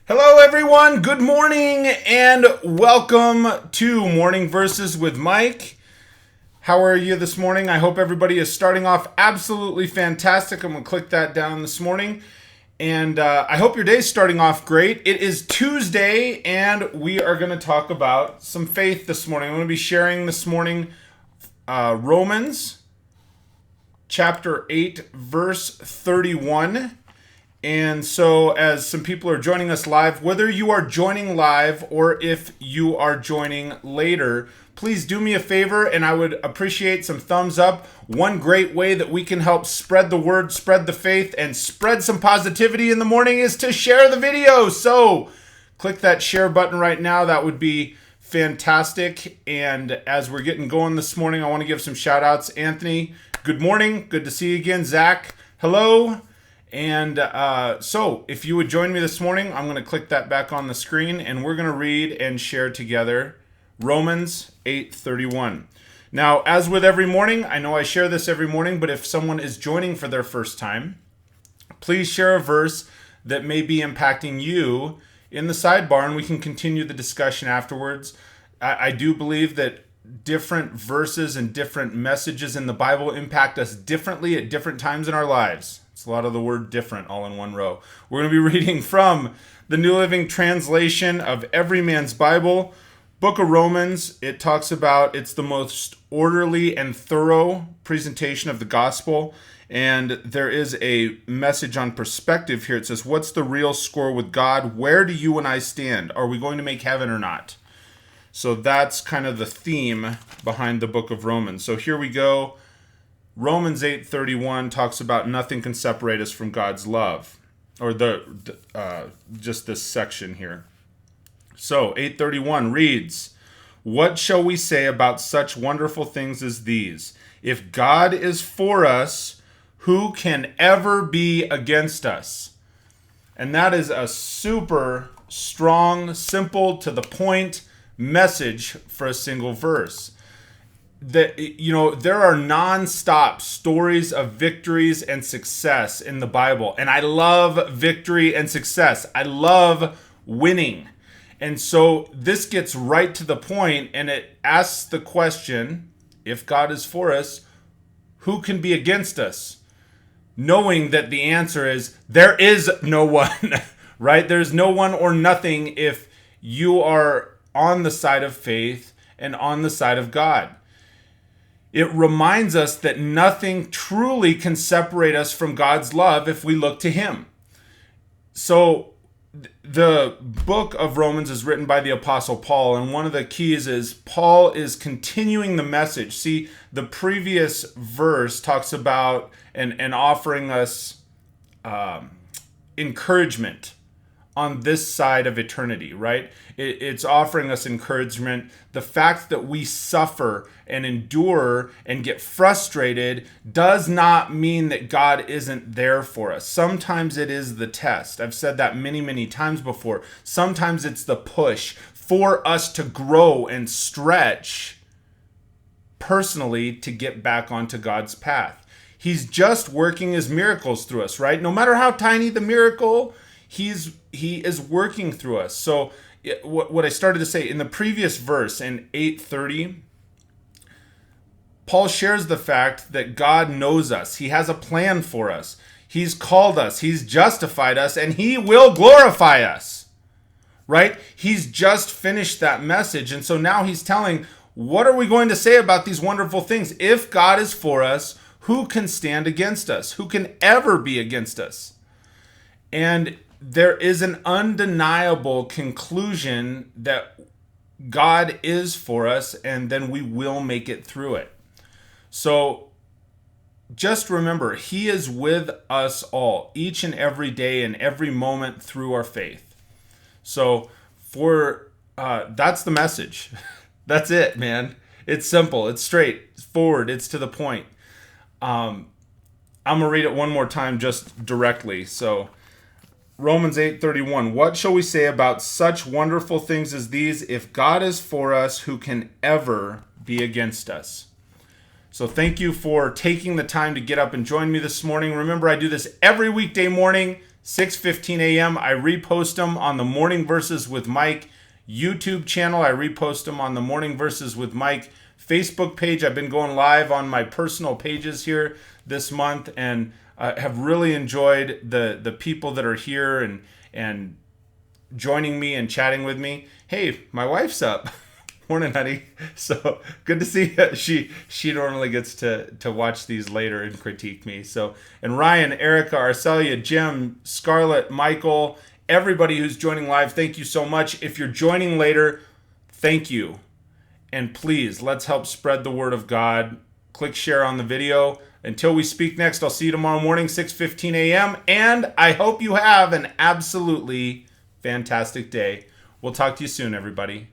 Hello, everyone. Good morning and welcome to Morning Verses with Mike. How are you this morning? I hope everybody is starting off absolutely fantastic. I'm going to click that down this morning. And I hope your day's starting off great. It is Tuesday, and we are going to talk about some faith this morning. I'm going to be sharing this morning Romans chapter 8, verse 31. And so as some people are joining us live, whether you are joining live or if you are joining later, please do me a favor and I would appreciate some thumbs up. One great way that we can help spread the word, spread the faith, and spread some positivity in the morning is to share the video. So click that share button right now. That would be fantastic. And as we're getting going this morning, I want to give some shout outs. Anthony, good morning. Good to see you again. Zach, hello. And so if you would join me this morning, I'm going to click that back on the screen and we're going to read and share together Romans 8:31. Now, as with every morning, I know I share this every morning, but if someone is joining for their first time, please share a verse that may be impacting you in the sidebar and we can continue the discussion afterwards. I do believe that different verses and different messages in the Bible impact us differently at different times in our lives. It's a lot of the word different all in one row. We're going to be reading from the New Living Translation of Every Man's Bible, Book of Romans. It talks about it's the most orderly and thorough presentation of the gospel. And there is a message on perspective here. It says, what's the real score with God? Where do you and I stand? Are we going to make heaven or not? So that's kind of the theme behind the book of Romans. So here we go. Romans 8:31 talks about nothing can separate us from God's love, or just this section here. So 8:31 reads, "What shall we say about such wonderful things as these? If God is for us, who can ever be against us?" And that is a super strong, simple, to the point message for a single verse. That, there are non-stop stories of victories and success in the Bible. And I love victory and success. I love winning. And so this gets right to the point and it asks the question, if God is for us, who can be against us? Knowing that the answer is there is no one, right? There's no one or nothing if you are on the side of faith and on the side of God. It reminds us that nothing truly can separate us from God's love if we look to Him. So the book of Romans is written by the Apostle Paul, and one of the keys is Paul is continuing the message. See, the previous verse talks about and offering us encouragement on this side of eternity, right? It's offering us encouragement. The fact that we suffer and endure and get frustrated does not mean that God isn't there for us. Sometimes it is the test. I've said that many, many times before. Sometimes it's the push for us to grow and stretch personally to get back onto God's path. He's just working His miracles through us, right? No matter how tiny the miracle, He is working through us. So what I started to say in the previous verse in 8:30, Paul shares the fact that God knows us. He has a plan for us. He's called us. He's justified us, and He will glorify us, right? He's just finished that message. And so now he's telling, what are we going to say about these wonderful things? If God is for us, who can stand against us? Who can ever be against us? And there is an undeniable conclusion that God is for us, and then we will make it through it. So just remember, He is with us all, each and every day and every moment through our faith. So that's the message. That's it, man. It's simple. It's straightforward. It's to the point. I'm going to read it one more time just directly. So Romans 8:31, what shall we say about such wonderful things as these? If God is for us, who can ever be against us? So thank you for taking the time to get up and join me this morning. Remember, I do this every weekday morning, 6:15 a.m. I repost them on the Morning Verses with Mike YouTube channel. I repost them on the Morning Verses with Mike Facebook page. I've been going live on my personal pages here this month, and have really enjoyed the people that are here and joining me and chatting with me. Hey, my wife's up. Morning, honey. So good to see you. She normally gets to watch these later and critique me. So, and Ryan, Erica, Arcelia, Jim, Scarlett, Michael, everybody who's joining live, thank you so much. If you're joining later, thank you. And please, let's help spread the word of God. Click share on the video. Until we speak next, I'll see you tomorrow morning, 6:15 a.m. And I hope you have an absolutely fantastic day. We'll talk to you soon, everybody.